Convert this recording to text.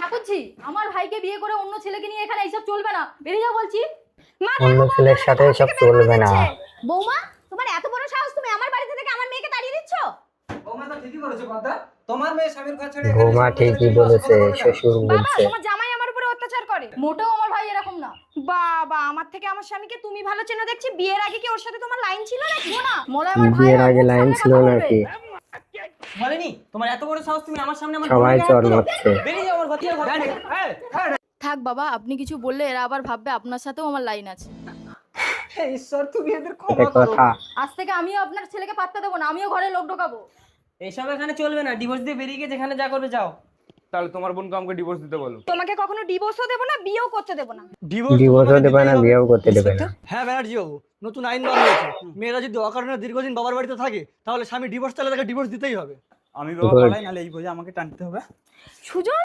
ঠাকুরজি, আমার ভাইকে বিয়ে করে অন্য ছেলেকে নিয়ে এখানে এইসব চলবে না, বেরিয়ে যাও বলছি। অন্য ছেলের সাথে এসব চলবে না। বৌমা, তোমার এত বড় সাহস, তুমি আমার বাড়িতে থেকে আমার মেয়েকে তাড়িয়ে দিচ্ছ? বৌমা তো ঠিকই বলেছে কথা। তোমার মেয়ে স্বামীর ঘর ছেড়ে বৌমা ঠিকই বলেছে, শ্বশুর বাবা, বলছে। তোমার জামাই আমার উপরে অত্যাচার করে। মোটেও আমার ভাই এরকম না। বাবা, আমার থেকে আমার স্বামীকে তুমি ভালো চেনো দেখছি। বিয়ের আগে কি ওর সাথে তোমার লাইন ছিল নাকি? না, মনে হয় আমার ভাই বিয়ের আগে মুখ লাইন সামনে ছিল কথা বলবে। নাকি? বলেনি তোমার এত বড় সাহস, তুমি আমার সামনে আমার সবাই বোনকে চর হাত তুলো? মারছে। বেরিয়ে যাও আমার ঘর থেকে। থাক বাবা, আপনি কিছু বললে এরা আবার ভাববে আপনার সাথেও আমার লাইন আছে। হে ঈশ্বর, তুমি এদের এটা ক্ষমা করো। কথা। আজ থেকে আমিও আপনার ছেলেকে পাত্তা দেবো না, আমিও ঘরে লোক ঢোকাবো। এইসব এখানে চলবে না, ডিভোর্স দিয়ে বেরিয়ে গিয়ে যেখানে যা করবে যাও। তাহলে তোমার বোনকে আমাকে ডিভোর্স দিতে বলো। তোমাকে কখনো ডিভোর্সও দেবো না, বিয়েও করতে দেবো না। ডিভোর্সও দেবে না, বিয়েও করতে দেবে না। হ্যাঁ ব্যানার্জি বাবু, নতুন আইন বার হয়েছে। মেয়েরা যদি অকারণে দীর্ঘদিন বাবার বাড়িতে থাকে তাহলে স্বামী ডিভোর্স চাইলে তাকে ডিভোর্স দিতেই হবে। আমি বাবা Good. পালাই, নাহলে এই বোঝা আমাকে টানতে হবে। সুজন,